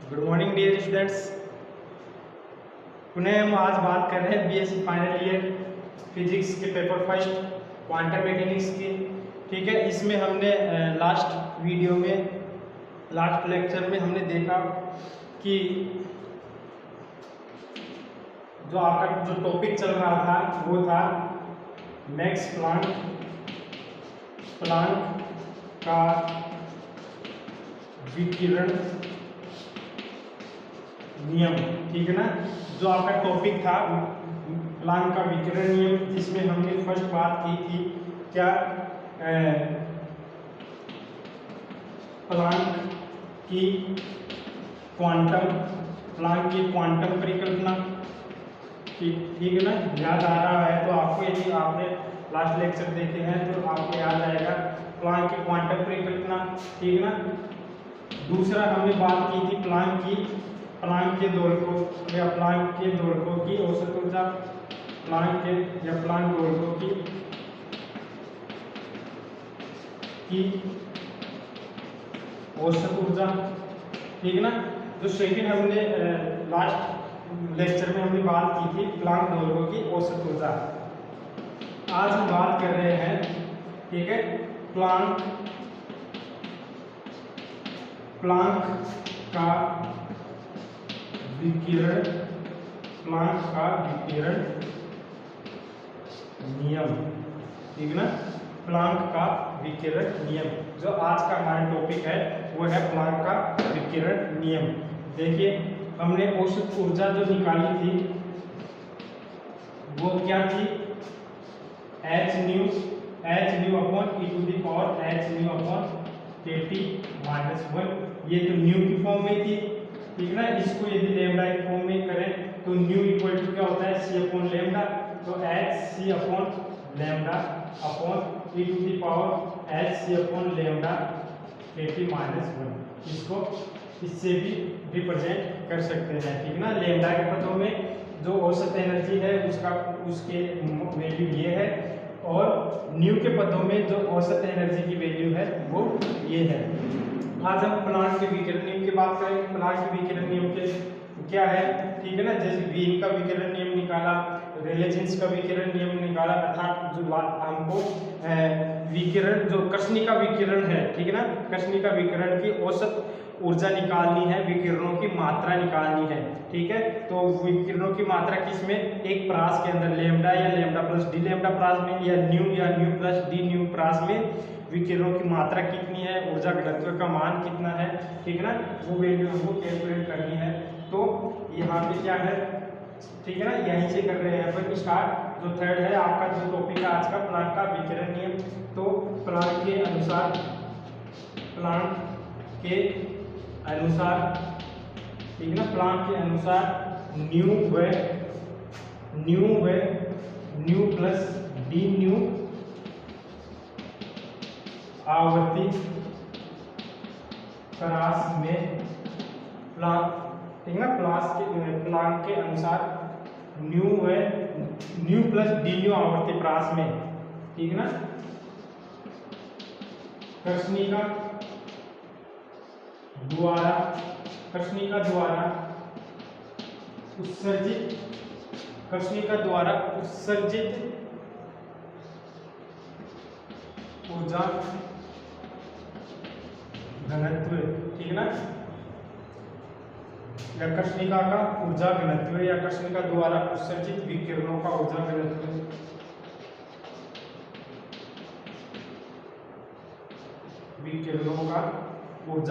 Good morning dear students. पुनः हम आज बात कर रहे हैं बीएससी फाइनल ईयर फिजिक्स के पेपर फर्स्ट क्वांटम मैकेनिक्स की। ठीक है, इसमें हमने लास्ट वीडियो में लास्ट लेक्चर में हमने देखा कि जो आपका जो टॉपिक चल रहा था वो था मैक्स प्लांक का विकिरण नियम। ठीक है ना, जो आपका टॉपिक था प्लांक का विकिरण नियम, जिसमें हमने फर्स्ट बात की थी क्या प्लांक की क्वांटम परिकल्पना। ठीक है ना, याद आ रहा है तो आपको, यदि आपने लास्ट लेक्चर देखे हैं तो आपको याद आएगा प्लांक की क्वांटम परिकल्पना। ठीक है ना, दूसरा हमने बात की थी प्लांक के दोलकों की औसत ऊर्जा, प्लांक दोलकों की औसत ऊर्जा। ठीक है ना, जो सेकंड हमने लास्ट लेक्चर में हमने बात की थी प्लांक दोलकों की औसत ऊर्जा। आज हम बात कर रहे हैं, ठीक है, प्लांक का विकिरण नियम। ठीक है ना, प्लांक का विकिरण नियम, जो आज का हमारा टॉपिक है वो है प्लांक का विकिरण नियम। देखिए, हमने औसत ऊर्जा जो निकाली थी वो क्या थी, h nu upon e to the power h nu upon kT minus 1। ये तो न्यू की फॉर्म में थी। ठीक है ना, इसको यदि लेमडा की फॉर्म में करें तो न्यू इक्वल टू क्या होता है, c अपॉन लेमडा। तो h c upon lambda upon e to the power h c upon lambda kT minus 1। इसको इससे भी रिप्रेजेंट कर सकते हैं। ठीक है ना, लेमडा के पदों में जो औसत एनर्जी है उसके वैल्यू ये है, और न्यू के पदों में जो औसत एनर्जी की वैल्यू है वो ये है। आज हम प्लांक के विकिरण नियम की बात करेंगे। प्लांक के विकिरण नियम के क्या है, ठीक है ना, जैसे वीन का विकिरण नियम निकाला, रेले जीन्स का विकिरण नियम निकाला, अर्थात जो हमको विकिरण जो कृष्णिका विकिरण है, ठीक है ना, कृष्णिका विकिरण की औसत ऊर्जा निकालनी है, विकिरणों की मात्रा निकालनी है। ठीक है, तो विकिरणों की मात्रा किसमें, एक प्रास के अंदर लेमडा या लेमडा प्लस डी लेमडा प्रास में, या न्यू प्लस डी न्यू प्रास में विकिरणों की मात्रा कितनी है, ऊर्जा घनत्व का मान कितना है। ठीक है ना, वो वैल्यू हमको कैलकुलेट करनी है। तो यहाँ पे क्या है, ठीक है ना, यहीं से कर रहे हैं अपन स्टार्ट। जो थर्ड है आपका जो टॉपिक है आज का, प्लांक का विकिरण नियम। तो प्लांक के अनुसार, ठीक है ना, प्लांक के अनुसार न्यू प्लस डी न्यू आवर्ती क्रॉस में ठीक है ना, प्लांक के अनुसार न्यू प्लस डी न्यू आवर्ती प्रास में, ठीक है ना, कृष्णिका द्वारा उत्सर्जित ऊर्जा घनत्व। ठीक है ना, या कृष्णिका का ऊर्जा घनत्व, या कृष्णिका द्वारा उत्सर्जित विकिरणों का ऊर्जा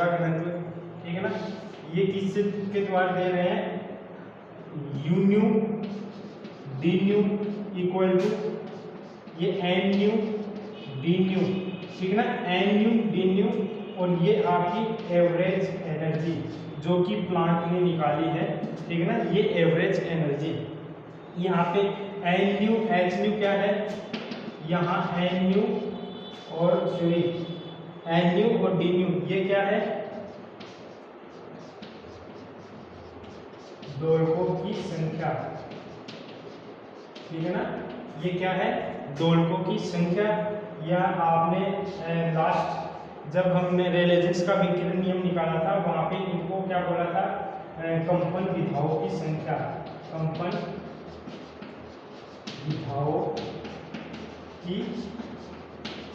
घनत्व, ठीक है ना, ये किससे के द्वारा दे रहे हैं, u nu D nu equal to ये एन न्यू डी न्यू। ठीक है ना, एन न्यू डी न्यू, और ये आपकी एवरेज एनर्जी जो कि प्लांक ने निकाली है। ठीक है ना, ये एवरेज एनर्जी। यहाँ पे एन न्यू एच न्यू क्या है, यहाँ एन न्यू और डी न्यू ये क्या है, दोलकों की संख्या। ठीक है ना, ये क्या है, दोलकों की संख्या। या आपने लास्ट जब हमने रेले जीन्स का विकिरण नियम निकाला था, वहां पे इनको क्या बोला था, कंपन विधाओं की संख्या, कंपन विधाओं की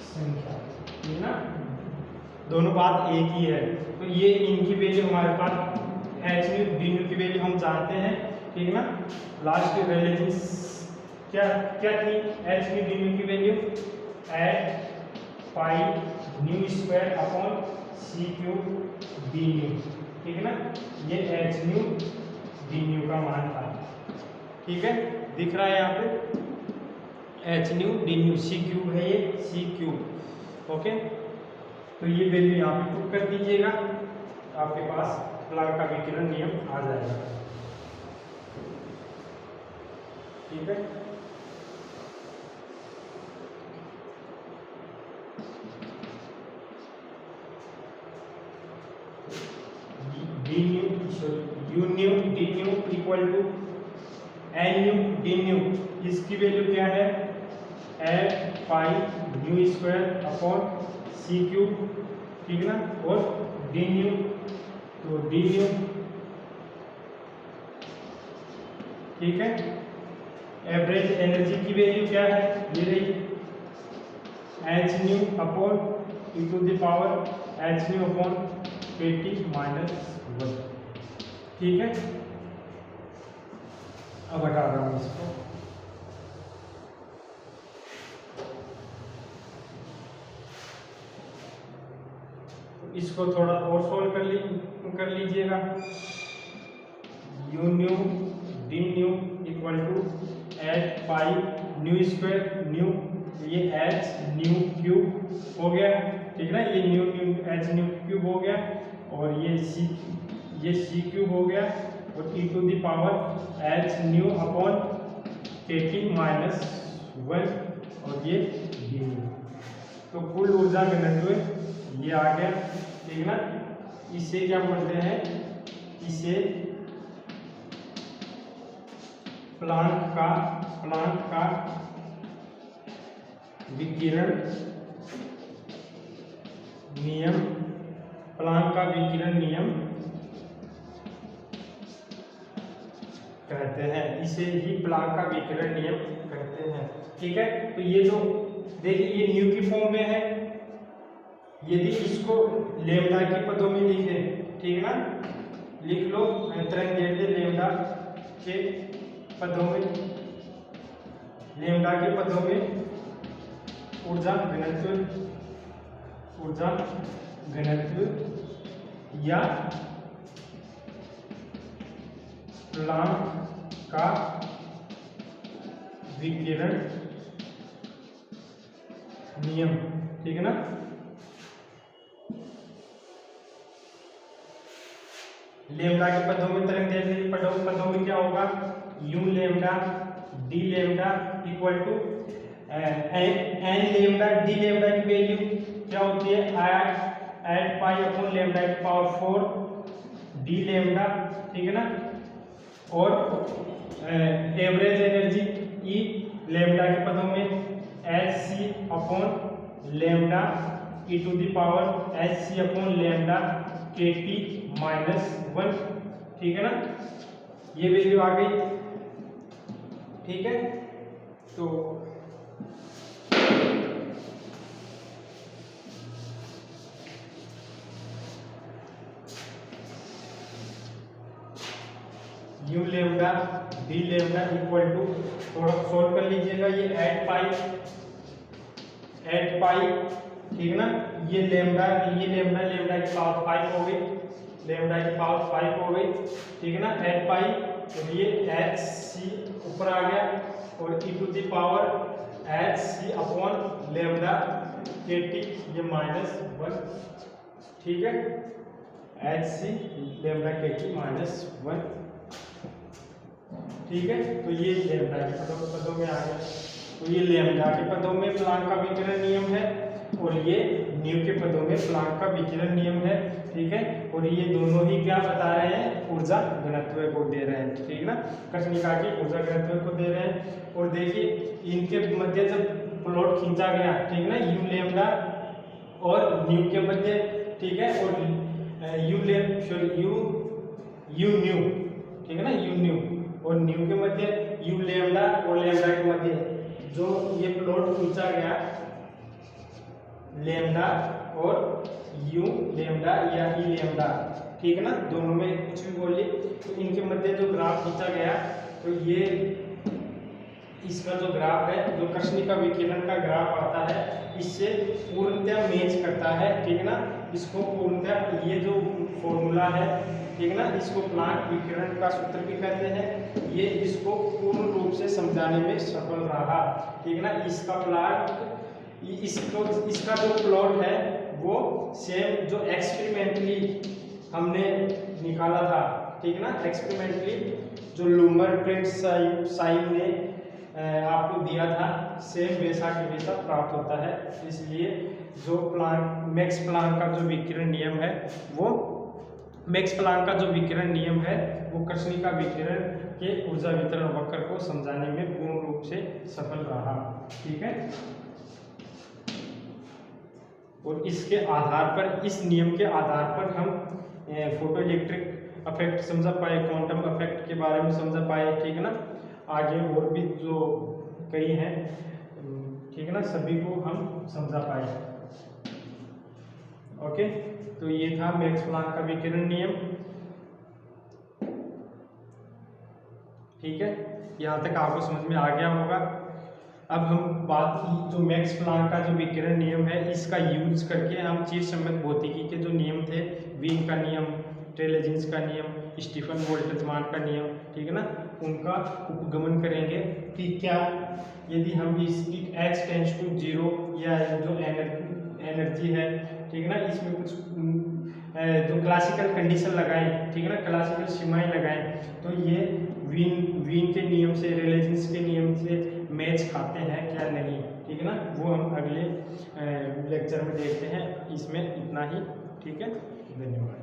संख्या, ठीक ना, दोनों बात एक ही है। तो ये इनकी वैल्यू हमारे पास एच न्यू डी न्यू की वैल्यू हम जानते हैं, ठीक ना। लास्ट रिलेशंस क्या क्या थी, एच न्यू डी न्यू की value eight pi nu square upon C cube D nu, ठीक है ना। ये एच न्यू डी न्यू का मान था, ठीक है, दिख रहा है यहाँ पे एच न्यू डी न्यू, सी क्यूब है ये, सी क्यूब, ओके। तो ये वैल्यू यहाँ पे पुट कर दीजिएगा, आपके पास प्लांक का विकिरण नियम आ जाएगा, ठीक है। D nu U nu D nu equal to N nu D nu, इसकी वैल्यू क्या है, eight pi nu square upon C cube, ठीक है ना। और डी न्यू, तो डी न्यू, ठीक है। एवरेज एनर्जी की वैल्यू क्या है, ये रही h nu upon e to the power H nu upon 20 minus 1, ठीक है। अब हटा रहा हूँ इसको, इसको थोड़ा और सोल्व कर लीजिएगा। U nu D nu equal to eight pi nu square nu, ये एच न्यू क्यूब हो गया, ठीक है ना, ये nu nu H nu cube हो गया, और ये सी क्यूब हो गया, और E to the power H nu upon 18 minus 1, और ये डी न्यू। तो कुल ऊर्जा घनत्व ये आ गया, ठीक ना। इसे क्या बोलते हैं, इसे प्लांक का विकिरण नियम, प्लांक का विकिरण नियम कहते हैं, इसे ही प्लांक का विकिरण नियम कहते हैं, ठीक है। तो ये जो देखिए ये न्यू की फॉर्म में है, यदि इसको लेमडा के पदों में लिखे, ठीक है ना, लिख लो, तुरंत दे दे लेमडा के पदों में, लेमडा के पदों में ऊर्जा घनत्व या प्लांक का विकिरण नियम, ठीक है ना। लेमडा के पदों में तरंग दैर्ध्य पदों में क्या होगा, u lambda d lambda equal to n lambda d lambda की वैल्यू क्या होती है, एट पाई अपॉन लेमडा की पावर 4 डी लेमडा, ठीक है ना। और एवरेज एनर्जी ई लेमडा के पदों में h C upon lambda e to the power H C upon lambda के टी माइनस 1, ठीक है ना, ये वैल्यू आ गई, ठीक है। तो u lambda d lambda equal to, थोड़ा सोल्व कर लीजिएगा, ये एट पाई, ठीक है ना, ये लेमडा लेमडा की पावर 5 हो गई, लेमडा की पावर 5 हो गई, ठीक है ना, एट पाई, और ये एच सी ऊपर आ गया, और E to the power H C upon lambda के टी, ये माइनस 1, ठीक है, एच सी लेमडा के टी माइनस 1, ठीक है। तो ये लेमडा के पदों में आ गया, तो ये लेमडा के पदों में प्लांक का विकिरण नियम है, और ये न्यू के पदों में प्लांक का विकिरण नियम है, ठीक है। और ये दोनों ही क्या बता रहे हैं, ऊर्जा घनत्व को दे रहे हैं, ठीक है ना, कृष्णिका की ऊर्जा घनत्व को दे रहे हैं। और देखिए इनके मध्य जब प्लॉट खींचा गया, ठीक है ना, यू लेमडा और न्यू के मध्य, ठीक है, और यू यू न्यू, ठीक है ना, यू न्यू, और न्यू के मध्य यू लेमडा और लेमडा के मध्य जो ये प्लॉट खींचा गया लेमडा और यू लेमडा या ई लेमडा, ठीक है ना, दोनों में कुछ भी बोलिए, तो इनके मध्य जो ग्राफ खींचा गया, तो ये इसका जो ग्राफ है, जो कृष्णिका विकिरण का ग्राफ आता है, इससे पूर्णतः मैच करता है, ठीक है ना। इसको पूर्णतः, ये जो फॉर्मूला है, ठीक है ना, इसको प्लांक विकिरण का सूत्र भी कहते हैं। ये इसको पूर्ण रूप से समझाने में सफल रहा, ठीक है ना। इसका प्लांट, इसका जो प्लॉट है वो सेम जो एक्सपेरिमेंटली हमने निकाला था, ठीक है ना, एक्सपेरिमेंटली जो लूमर ट्रेड साइन ने आपको दिया था, सेम वैसा के वैसा प्राप्त होता है। इसलिए जो मैक्स प्लांक का जो विकिरण नियम है, वो मैक्स प्लांक का जो विकिरण नियम है वो कृष्णिका विकिरण के ऊर्जा वितरण वक्र को समझाने में पूर्ण रूप से सफल रहा, ठीक है। और इसके आधार पर, इस नियम के आधार पर हम फोटो इलेक्ट्रिक इफेक्ट समझा पाए, क्वांटम इफेक्ट के बारे में समझा पाए, ठीक है ना। आगे और भी जो कई हैं, ठीक है ना, सभी को हम समझा पाए। ओके, तो ये था मैक्स प्लांक का विकिरण नियम, ठीक है। यहाँ तक आपको समझ में आ गया होगा। अब हम बात की, जो मैक्स प्लांक का जो विकिरण नियम है, इसका यूज करके हम चिर संबंध भौतिकी के जो नियम थे, वीन का नियम, ट्रेलेजिन्स का नियम, स्टीफन बोल्ट्जमान का नियम, ठीक है ना, उनका उपगमन करेंगे कि क्या यदि हम इसकी h टेंड्स टू 0 या जो एनर्जी है, ठीक है ना, इसमें कुछ जो क्लासिकल कंडीशन लगाएं, ठीक है ना, क्लासिकल सीमाएं लगाएं, तो ये वीन के नियम से, रेलेजिन्स के नियम से मैच खाते हैं क्या नहीं, ठीक है ना, वो हम अगले लेक्चर में देखते हैं। इसमें इतना ही, ठीक है, धन्यवाद।